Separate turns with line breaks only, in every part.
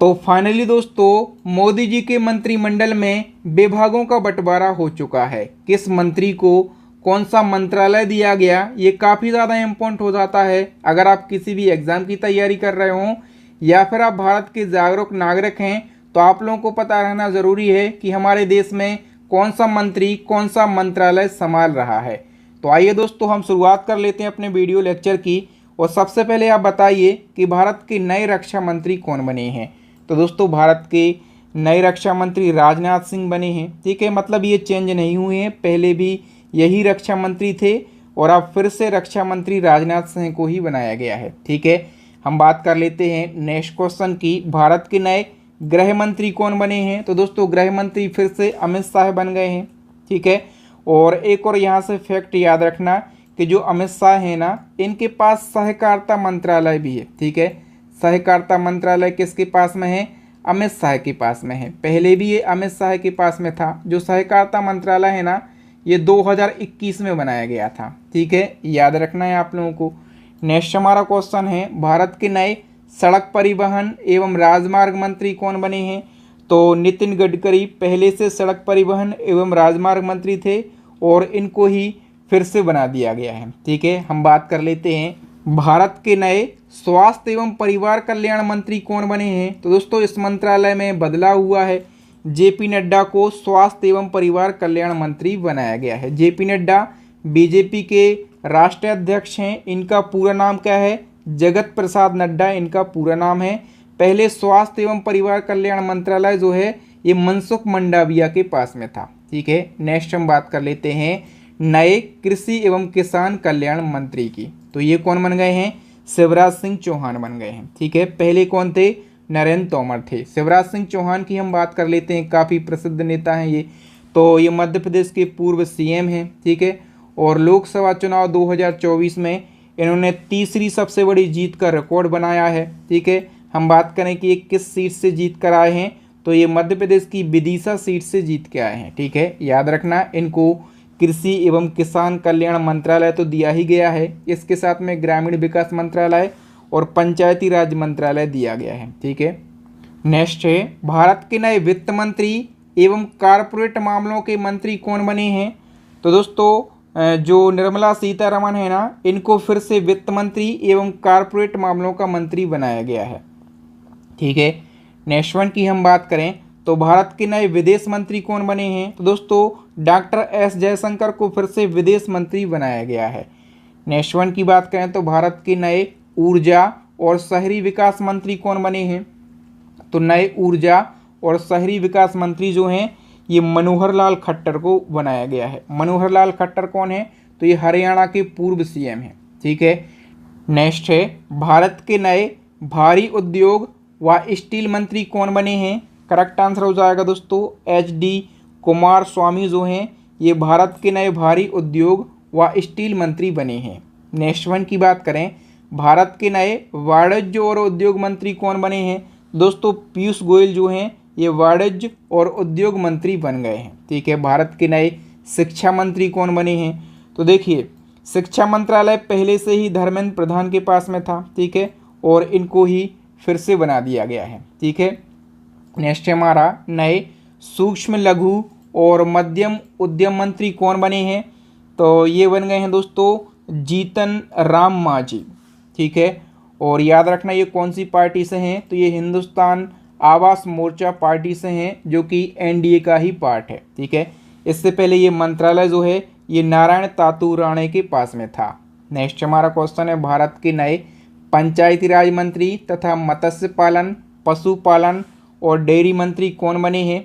तो फाइनली दोस्तों मोदी जी के मंत्रिमंडल में विभागों का बंटवारा हो चुका है। किस मंत्री को कौन सा मंत्रालय दिया गया, ये काफ़ी ज़्यादा इम्पोर्टेंट हो जाता है अगर आप किसी भी एग्ज़ाम की तैयारी कर रहे हो या फिर आप भारत के जागरूक नागरिक हैं। तो आप लोगों को पता रहना ज़रूरी है कि हमारे देश में कौन सा मंत्री कौन सा मंत्रालय संभाल रहा है। तो आइए दोस्तों हम शुरुआत कर लेते हैं अपने वीडियो लेक्चर की। और सबसे पहले आप बताइए कि भारत के नए रक्षा मंत्री कौन बने हैं। तो दोस्तों भारत के नए रक्षा मंत्री राजनाथ सिंह बने हैं। ठीक है, मतलब ये चेंज नहीं हुए हैं, पहले भी यही रक्षा मंत्री थे और अब फिर से रक्षा मंत्री राजनाथ सिंह को ही बनाया गया है। ठीक है, हम बात कर लेते हैं नेक्स्ट क्वेश्चन की, भारत के नए गृह मंत्री कौन बने हैं। तो दोस्तों गृह मंत्री फिर से अमित शाह बन गए हैं। ठीक है, और एक और यहाँ से फैक्ट याद रखना कि जो अमित शाह है ना, इनके पास सहकारिता मंत्रालय भी है। ठीक है, सहकारिता मंत्रालय किसके पास में है? अमित शाह के पास में है। पहले भी ये अमित शाह के पास में था। जो सहकारिता मंत्रालय है ना, ये 2021 में बनाया गया था। ठीक है, याद रखना है आप लोगों को। नेक्स्ट हमारा क्वेश्चन है, भारत के नए सड़क परिवहन एवं राजमार्ग मंत्री कौन बने हैं। तो नितिन गडकरी पहले से सड़क परिवहन एवं राजमार्ग मंत्री थे और इनको ही फिर से बना दिया गया है। ठीक है, हम बात कर लेते हैं भारत के नए स्वास्थ्य एवं परिवार कल्याण मंत्री कौन बने हैं। तो दोस्तों इस मंत्रालय में बदलाव हुआ है, जेपी नड्डा को स्वास्थ्य एवं परिवार कल्याण मंत्री बनाया गया है। जेपी नड्डा बीजेपी के राष्ट्रीय अध्यक्ष हैं। इनका पूरा नाम क्या है? जगत प्रसाद नड्डा इनका पूरा नाम है। पहले स्वास्थ्य एवं परिवार कल्याण मंत्रालय जो है ये मनसुख मंडाविया के पास में था। ठीक है, नेक्स्ट हम बात कर लेते हैं नए कृषि एवं किसान कल्याण मंत्री की। तो ये कौन बन गए हैं? शिवराज सिंह चौहान बन गए हैं। ठीक है, पहले कौन थे? नरेंद्र तोमर थे। शिवराज सिंह चौहान की हम बात कर लेते हैं, काफ़ी प्रसिद्ध नेता हैं ये। तो ये मध्य प्रदेश के पूर्व सीएम हैं। ठीक है, और लोकसभा चुनाव 2024 में इन्होंने तीसरी सबसे बड़ी जीत का रिकॉर्ड बनाया है। ठीक है, हम बात करें कि ये किस सीट से जीत कर आए हैं, तो ये मध्य प्रदेश की विदिशा सीट से जीत के आए हैं। ठीक है, याद रखना इनको कृषि एवं किसान कल्याण मंत्रालय तो दिया ही गया है, इसके साथ में ग्रामीण विकास मंत्रालय और पंचायती राज मंत्रालय दिया गया है। ठीक है, नेक्स्ट है भारत के नए वित्त मंत्री एवं कारपोरेट मामलों के मंत्री कौन बने हैं। तो दोस्तों जो निर्मला सीतारमण है ना, इनको फिर से वित्त मंत्री एवं कारपोरेट मामलों का मंत्री बनाया गया है। ठीक है, नेक्स्ट वन की हम बात करें तो भारत के नए विदेश मंत्री कौन बने हैं। तो दोस्तों डॉक्टर एस जयशंकर को फिर से विदेश मंत्री बनाया गया है। नेक्स्ट वन की बात करें तो भारत के नए ऊर्जा और शहरी विकास मंत्री कौन बने हैं। तो नए ऊर्जा और शहरी विकास मंत्री जो हैं ये मनोहर लाल खट्टर को बनाया गया है। मनोहर लाल खट्टर कौन है? तो ये हरियाणा के पूर्व सीएम हैं। ठीक है, नेक्स्ट है भारत के नए भारी उद्योग व स्टील मंत्री कौन बने हैं। करेक्ट आंसर हो जाएगा दोस्तों HD कुमार स्वामी जो हैं ये भारत के नए भारी उद्योग व स्टील मंत्री बने हैं। नेक्स्ट वन की बात करें, भारत के नए वाणिज्य और उद्योग मंत्री कौन बने हैं। दोस्तों पीयूष गोयल जो हैं ये वाणिज्य और उद्योग मंत्री बन गए हैं। ठीक है, भारत के नए शिक्षा मंत्री कौन बने हैं। तो देखिए शिक्षा मंत्रालय पहले से ही धर्मेंद्र प्रधान के पास में था। ठीक है, और इनको ही फिर से बना दिया गया है। ठीक है, नेक्स्ट हमारा नए सूक्ष्म लघु और मध्यम उद्यम मंत्री कौन बने हैं। तो ये बन गए हैं दोस्तों जीतन राम मांझी। ठीक है, और याद रखना ये कौन सी पार्टी से हैं। तो ये हिंदुस्तान आवास मोर्चा पार्टी से हैं जो कि NDA का ही पार्ट है। ठीक है, इससे पहले ये मंत्रालय जो है ये नारायण तातू राणे के पास में था। नेक्स्ट हमारा क्वेश्चन है भारत के नए पंचायती राज मंत्री तथा मत्स्य पालन पशुपालन और डेयरी मंत्री कौन बने हैं।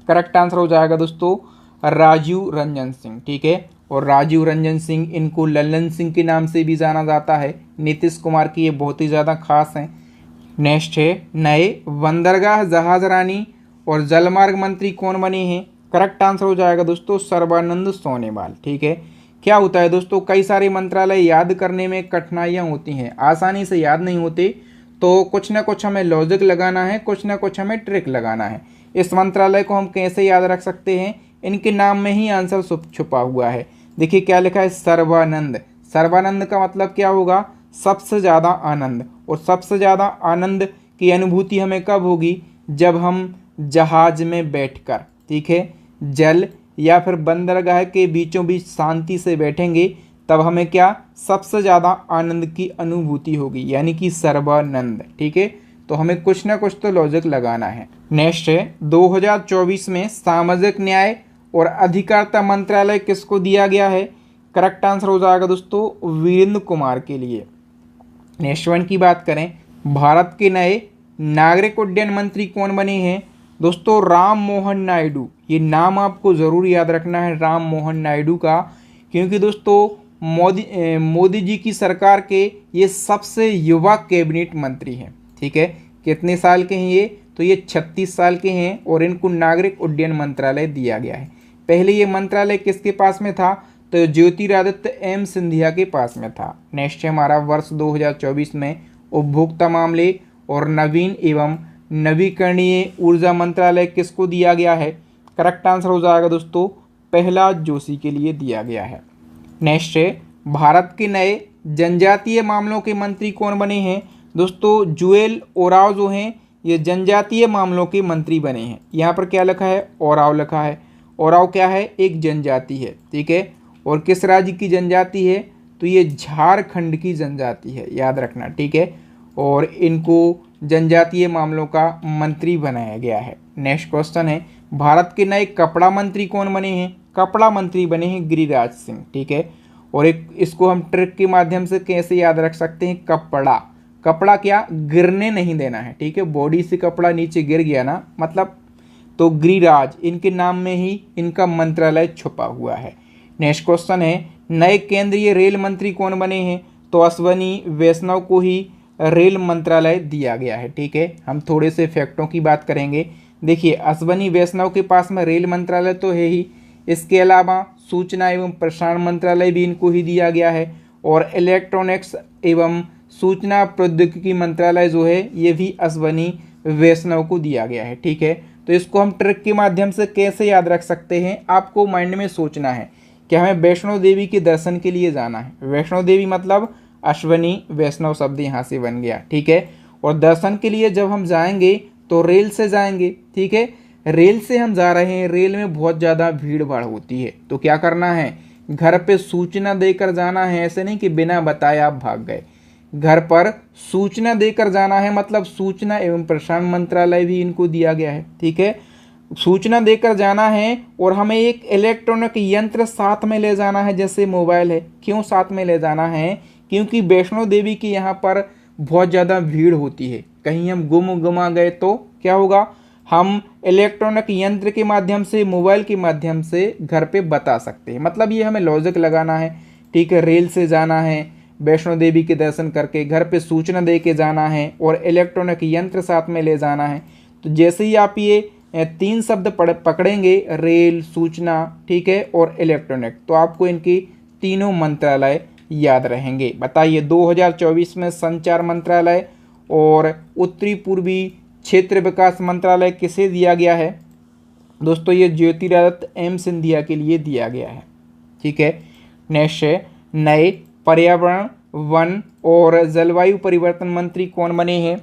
करेक्ट आंसर हो जाएगा दोस्तों राजीव रंजन सिंह। ठीक है, और राजीव रंजन सिंह इनको लल्लन सिंह के नाम से भी जाना जाता है। नीतीश कुमार की ये बहुत ही ज़्यादा खास हैं। नेक्स्ट है नए बंदरगाह जहाजरानी और जलमार्ग मंत्री कौन बने हैं। करेक्ट आंसर हो जाएगा दोस्तों सर्बानंद सोनोवाल। ठीक है, क्या होता है दोस्तों कई सारे मंत्रालय याद करने में कठिनाइयाँ होती हैं, आसानी से याद नहीं होते, तो कुछ ना कुछ हमें लॉजिक लगाना है, कुछ ना कुछ हमें ट्रिक लगाना है। इस मंत्रालय को हम कैसे याद रख सकते हैं, इनके नाम में ही आंसर छुपा हुआ है। देखिए क्या लिखा है, सर्बानंद। सर्बानंद का मतलब क्या होगा, सबसे ज़्यादा आनंद। और सबसे ज़्यादा आनंद की अनुभूति हमें कब होगी, जब हम जहाज में बैठकर, ठीक है, जल या फिर बंदरगाह के बीचों बीच शांति से बैठेंगे, तब हमें क्या सबसे ज़्यादा आनंद की अनुभूति होगी, यानी कि सर्वानंद। ठीक है, तो हमें कुछ ना कुछ तो लॉजिक लगाना है। नेक्स्ट है 2024 में सामाजिक न्याय और अधिकारिता मंत्रालय किसको दिया गया है? करेक्ट आंसर हो जाएगा दोस्तों वीरेंद्र कुमार के लिए। नेक्स्ट वन की बात करें, भारत के नए नागरिक उड्डयन मंत्री कौन बने हैं? दोस्तों राम मोहन नायडू। ये नाम आपको ज़रूर याद रखना है, राम मोहन नायडू का, क्योंकि दोस्तों मोदी जी की सरकार के ये सबसे युवा कैबिनेट मंत्री हैं। ठीक है, कितने साल के हैं ये? तो ये 36 साल के हैं और इनको नागरिक उड्डयन मंत्रालय दिया गया है। पहले ये मंत्रालय किसके पास में था? तो ज्योतिरादित्य एम सिंधिया के पास में था। नेक्स्ट है हमारा वर्ष 2024 में उपभोक्ता मामले और नवीन एवं नवीकरणीय ऊर्जा मंत्रालय किसको दिया गया है? करेक्ट आंसर हो जाएगा दोस्तों प्रहलाद जोशी के लिए दिया गया है। नेक्स्ट है भारत के नए जनजातीय मामलों के मंत्री कौन बने हैं? दोस्तों जुएल ओराव जो हैं ये जनजातीय मामलों के मंत्री बने हैं। यहाँ पर क्या लिखा है? ओराव लिखा है। ओराव क्या है? एक जनजाति है। ठीक है, और किस राज्य की जनजाति है? तो ये झारखंड की जनजाति है, याद रखना। ठीक है, और इनको जनजातीय मामलों का मंत्री बनाया गया है। नेक्स्ट क्वेश्चन है भारत के नए कपड़ा मंत्री कौन बने हैं? कपड़ा मंत्री बने हैं गिरिराज सिंह। ठीक है, और एक इसको हम ट्रिक के माध्यम से कैसे याद रख सकते हैं? कपड़ा, कपड़ा क्या गिरने नहीं देना है। ठीक है, बॉडी से कपड़ा नीचे गिर गया ना मतलब, तो गिरिराज इनके नाम में ही इनका मंत्रालय छुपा हुआ है। नेक्स्ट क्वेश्चन है नए केंद्रीय रेल मंत्री कौन बने हैं? तो अश्वनी वैष्णव को ही रेल मंत्रालय दिया गया है। ठीक है, हम थोड़े से फैक्टों की बात करेंगे। देखिए अश्वनी वैष्णव के पास में रेल मंत्रालय तो है ही, इसके अलावा सूचना एवं प्रसारण मंत्रालय भी इनको ही दिया गया है, और इलेक्ट्रॉनिक्स एवं सूचना प्रौद्योगिकी मंत्रालय जो है ये भी अश्वनी वैष्णव को दिया गया है। ठीक है, तो इसको हम ट्रिक के माध्यम से कैसे याद रख सकते हैं? आपको माइंड में सोचना है कि हमें वैष्णो देवी के दर्शन के लिए जाना है। वैष्णो देवी मतलब अश्वनी वैष्णव शब्द यहाँ से बन गया। ठीक है, और दर्शन के लिए जब हम जाएंगे तो रेल से जाएंगे। ठीक है, रेल से हम जा रहे हैं, रेल में बहुत ज़्यादा भीड़ भाड़ होती है, तो क्या करना है? घर पे सूचना देकर जाना है। ऐसे नहीं कि बिना बताए आप भाग गए, घर पर सूचना देकर जाना है। मतलब सूचना एवं प्रसारण मंत्रालय भी इनको दिया गया है। ठीक है, सूचना देकर जाना है, और हमें एक इलेक्ट्रॉनिक यंत्र साथ में ले जाना है, जैसे मोबाइल है। क्यों साथ में ले जाना है? क्योंकि वैष्णो देवी की यहाँ पर बहुत ज़्यादा भीड़ होती है, कहीं हम गुमा गए तो क्या होगा? हम इलेक्ट्रॉनिक यंत्र के माध्यम से, मोबाइल के माध्यम से घर पे बता सकते हैं। मतलब ये हमें लॉजिक लगाना है। ठीक है, रेल से जाना है, वैष्णो देवी के दर्शन करके घर पे सूचना दे के जाना है, और इलेक्ट्रॉनिक यंत्र साथ में ले जाना है। तो जैसे ही आप ये 3 शब्द पकड़ेंगे, रेल, सूचना, ठीक है, और इलेक्ट्रॉनिक, तो आपको इनकी तीनों मंत्रालय याद रहेंगे। बताइए 2024 में संचार मंत्रालय और उत्तरी पूर्वी क्षेत्र विकास मंत्रालय किसे दिया गया है? दोस्तों ये ज्योतिरादित्य एम सिंधिया के लिए दिया गया है। ठीक है, नेक्स्ट है नए पर्यावरण, वन और जलवायु परिवर्तन मंत्री कौन बने हैं?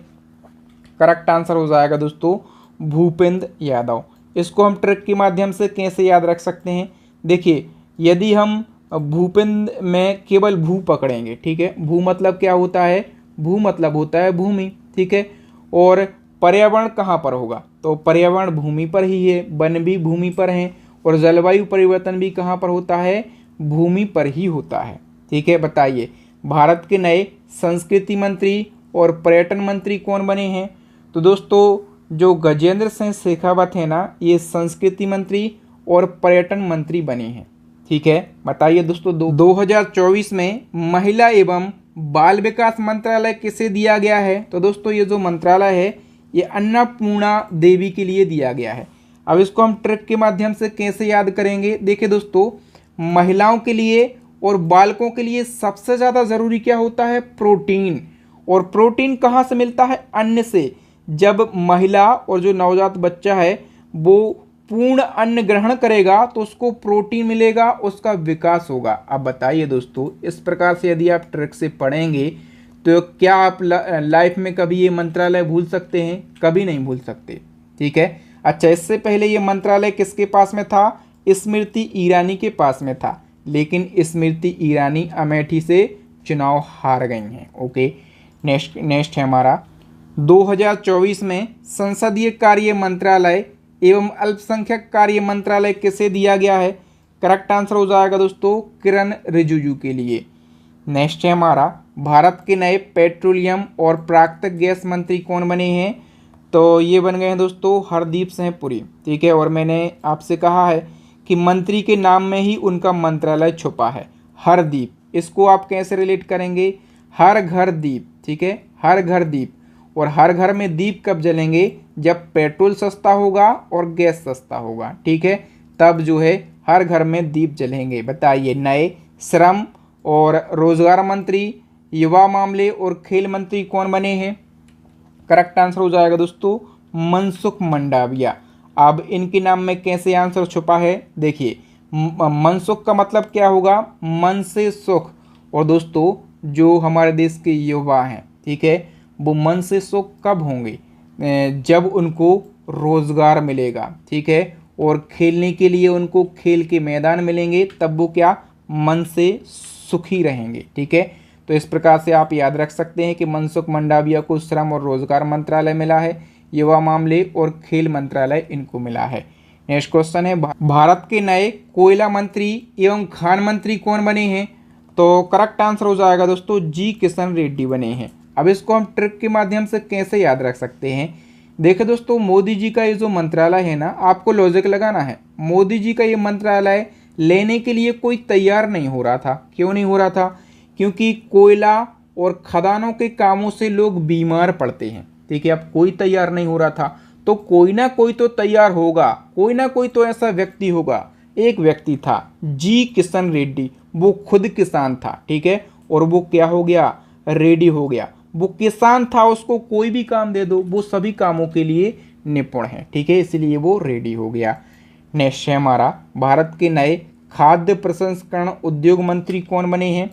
करेक्ट आंसर हो जाएगा दोस्तों भूपेंद्र यादव। इसको हम ट्रिक के माध्यम से कैसे याद रख सकते हैं? देखिए यदि हम भूपेंद्र में केवल भू पकड़ेंगे, ठीक है, भू मतलब क्या होता है? भू मतलब होता है भूमि। ठीक है, और पर्यावरण कहाँ पर होगा? तो पर्यावरण भूमि पर ही है, वन भी भूमि पर हैं, और जलवायु परिवर्तन भी कहाँ पर होता है? भूमि पर ही होता है। ठीक है, बताइए भारत के नए संस्कृति मंत्री और पर्यटन मंत्री कौन बने हैं? तो दोस्तों जो गजेंद्र सिंह शेखावत है ना, ये संस्कृति मंत्री और पर्यटन मंत्री बने हैं। ठीक है, बताइए दोस्तों 2024 में महिला एवं बाल विकास मंत्रालय किसे दिया गया है? तो दोस्तों ये जो मंत्रालय है ये अन्नपूर्णा देवी के लिए दिया गया है। अब इसको हम ट्रिक के माध्यम से कैसे याद करेंगे? देखिए दोस्तों महिलाओं के लिए और बालकों के लिए सबसे ज़्यादा ज़रूरी क्या होता है? प्रोटीन। और प्रोटीन कहाँ से मिलता है? अन्न से। जब महिला और जो नवजात बच्चा है वो पूर्ण अन्न ग्रहण करेगा तो उसको प्रोटीन मिलेगा, उसका विकास होगा। अब बताइए दोस्तों इस प्रकार से यदि आप ट्रिक से पढ़ेंगे तो क्या आप लाइफ में कभी ये मंत्रालय भूल सकते हैं? कभी नहीं भूल सकते। ठीक है। अच्छा, इससे पहले ये मंत्रालय किसके पास में था? स्मृति ईरानी के पास में था, लेकिन स्मृति ईरानी अमेठी से चुनाव हार गई हैं। ओके, नेक्स्ट है हमारा 2024 में संसदीय कार्य मंत्रालय एवं अल्पसंख्यक कार्य मंत्रालय किसे दिया गया है? करेक्ट आंसर हो जाएगा दोस्तों किरण रिजिजू के लिए। नेक्स्ट है हमारा भारत के नए पेट्रोलियम और प्राकृतिक गैस मंत्री कौन बने हैं? तो ये बन गए हैं दोस्तों हरदीप सिंह पुरी। ठीक है, और मैंने आपसे कहा है कि मंत्री के नाम में ही उनका मंत्रालय छुपा है, हरदीप। इसको आप कैसे रिलेट करेंगे? हर घर दीप। ठीक है, हर घर दीप। और हर घर में दीप कब जलेंगे? जब पेट्रोल सस्ता होगा और गैस सस्ता होगा। ठीक है, तब जो है हर घर में दीप जलेंगे। बताइए, नए श्रम और रोजगार मंत्री, युवा मामले और खेल मंत्री कौन बने हैं? करेक्ट आंसर हो जाएगा दोस्तों मनसुख मंडाविया। अब इनके नाम में कैसे आंसर छुपा है? देखिए, मनसुख का मतलब क्या होगा? मन से सुख। और दोस्तों जो हमारे देश के युवा हैं, ठीक है, वो मन से सुख कब होंगे? जब उनको रोजगार मिलेगा। ठीक है, और खेलने के लिए उनको खेल के मैदान मिलेंगे, तब वो क्या मन से सुखी रहेंगे। ठीक है, तो इस प्रकार से आप याद रख सकते हैं कि मनसुख मंडाविया को श्रम और रोजगार मंत्रालय मिला है, युवा मामले और खेल मंत्रालय इनको मिला है। नेक्स्ट क्वेश्चन है भारत के नए कोयला मंत्री एवं खान मंत्री कौन बने हैं? तो करेक्ट आंसर हो जाएगा दोस्तों जी किशन रेड्डी बने हैं। अब इसको हम ट्रिक के माध्यम से कैसे याद रख सकते हैं? देखिए दोस्तों, मोदी जी का ये जो मंत्रालय है ना, आपको लॉजिक लगाना है। मोदी जी का ये मंत्रालय लेने के लिए कोई तैयार नहीं हो रहा था। क्यों नहीं हो रहा था? क्योंकि कोयला और खदानों के कामों से लोग बीमार पड़ते हैं। ठीक है, अब कोई तैयार नहीं हो रहा था, तो कोई ना कोई तो तैयार होगा, कोई ना कोई तो ऐसा व्यक्ति होगा। एक व्यक्ति था जी किशन रेड्डी, वो खुद किसान था। ठीक है, और वो क्या हो गया? रेडी हो गया। वो किसान था, उसको कोई भी काम दे दो, वो सभी कामों के लिए निपुण है। ठीक है, इसलिए वो रेडी हो गया। नेक्स्ट है हमारा भारत के नए खाद्य प्रसंस्करण उद्योग मंत्री कौन बने हैं?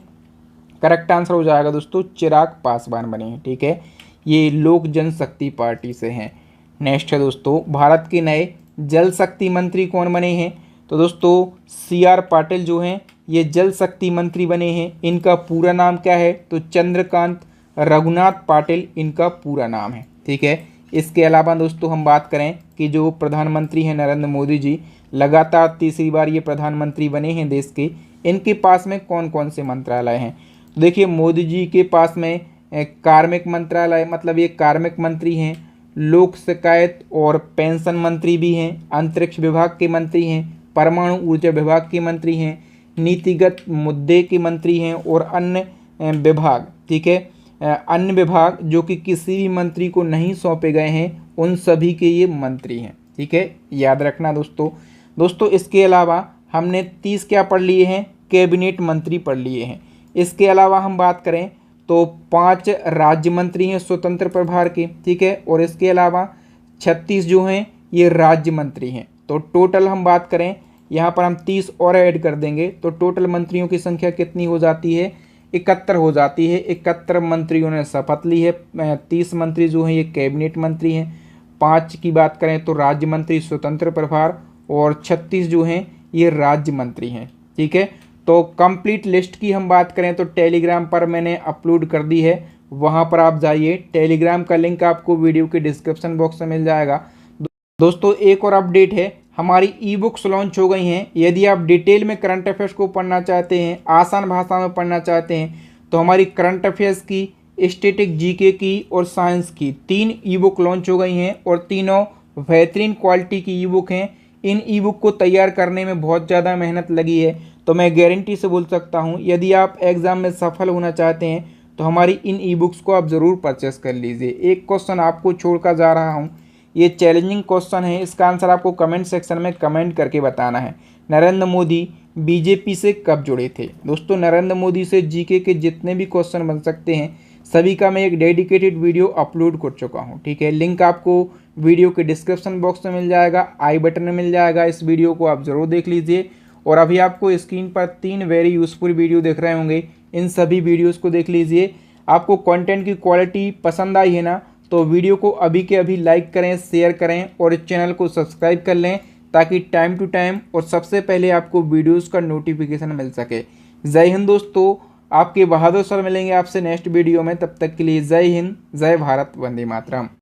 करेक्ट आंसर हो जाएगा दोस्तों चिराग पासवान बने हैं। ठीक है, ये लोक जनशक्ति पार्टी से हैं। नेक्स्ट है दोस्तों भारत के नए जल शक्ति मंत्री कौन बने हैं? तो दोस्तों CR पाटिल जो हैं ये जल शक्ति मंत्री बने हैं। इनका पूरा नाम क्या है? तो चंद्रकांत रघुनाथ पाटिल इनका पूरा नाम है। ठीक है, इसके अलावा दोस्तों हम बात करें कि जो प्रधानमंत्री हैं नरेंद्र मोदी जी, लगातार तीसरी बार ये प्रधानमंत्री बने हैं देश के, इनके पास में कौन कौन से मंत्रालय हैं? तो देखिए, मोदी जी के पास में कार्मिक मंत्रालय, मतलब ये कार्मिक मंत्री हैं, लोक शिकायत और पेंशन मंत्री भी हैं, अंतरिक्ष विभाग के मंत्री हैं, परमाणु ऊर्जा विभाग के मंत्री हैं, नीतिगत मुद्दे के मंत्री हैं और अन्य विभाग। ठीक है, अन्य विभाग जो कि किसी भी मंत्री को नहीं सौंपे गए हैं, उन सभी के ये मंत्री हैं। ठीक है, याद रखना दोस्तों इसके अलावा हमने 30 क्या पढ़ लिए हैं? कैबिनेट मंत्री पढ़ लिए हैं। इसके अलावा हम बात करें तो 5 राज्य मंत्री हैं स्वतंत्र प्रभार के। ठीक है, और इसके अलावा 36 जो हैं ये राज्य मंत्री हैं। तो टोटल हम बात करें, यहाँ पर हम 30 और ऐड कर देंगे तो टोटल मंत्रियों की संख्या कितनी हो जाती है? 71 हो जाती है। 71 मंत्रियों ने शपथ ली है। 30 मंत्री जो हैं ये कैबिनेट मंत्री हैं, 5 की बात करें तो राज्य मंत्री स्वतंत्र प्रभार, और 36 जो हैं ये राज्य मंत्री हैं। ठीक है, तो कंप्लीट लिस्ट की हम बात करें तो टेलीग्राम पर मैंने अपलोड कर दी है, वहाँ पर आप जाइए। टेलीग्राम का लिंक आपको वीडियो के डिस्क्रिप्शन बॉक्स में मिल जाएगा। दोस्तों एक और अपडेट है, हमारी ई बुक्स लॉन्च हो गई हैं। यदि आप डिटेल में करंट अफेयर्स को पढ़ना चाहते हैं, आसान भाषा में पढ़ना चाहते हैं, तो हमारी करंट अफेयर्स की, स्टैटिक जीके की और साइंस की 3 ई बुक लॉन्च हो गई हैं और तीनों बेहतरीन क्वालिटी की ई बुक हैं। इन ई बुक को तैयार करने में बहुत ज़्यादा मेहनत लगी है, तो मैं गारंटी से बोल सकता हूँ यदि आप एग्ज़ाम में सफल होना चाहते हैं तो हमारी इन ई बुक्स को आप ज़रूर परचेस कर लीजिए। एक क्वेश्चन आपको छोड़कर जा रहा हूँ, ये चैलेंजिंग क्वेश्चन है, इसका आंसर आपको कमेंट सेक्शन में कमेंट करके बताना है। नरेंद्र मोदी बीजेपी से कब जुड़े थे? दोस्तों नरेंद्र मोदी से जीके के जितने भी क्वेश्चन बन सकते हैं सभी का मैं एक डेडिकेटेड वीडियो अपलोड कर चुका हूं। ठीक है, लिंक आपको वीडियो के डिस्क्रिप्शन बॉक्स में मिल जाएगा, आई बटन में मिल जाएगा। इस वीडियो को आप ज़रूर देख लीजिए। और अभी आपको स्क्रीन पर 3 वेरी यूज़फुल वीडियो देख रहे होंगे, इन सभी वीडियोज़ को देख लीजिए। आपको कंटेंट की क्वालिटी पसंद आई है ना, तो वीडियो को अभी के अभी लाइक करें, शेयर करें और इस चैनल को सब्सक्राइब कर लें, ताकि टाइम टू टाइम और सबसे पहले आपको वीडियोस का नोटिफिकेशन मिल सके। जय हिंद दोस्तों, आपके बहादुर सर मिलेंगे आपसे नेक्स्ट वीडियो में। तब तक के लिए जय हिंद, जय भारत, वंदे मातरम।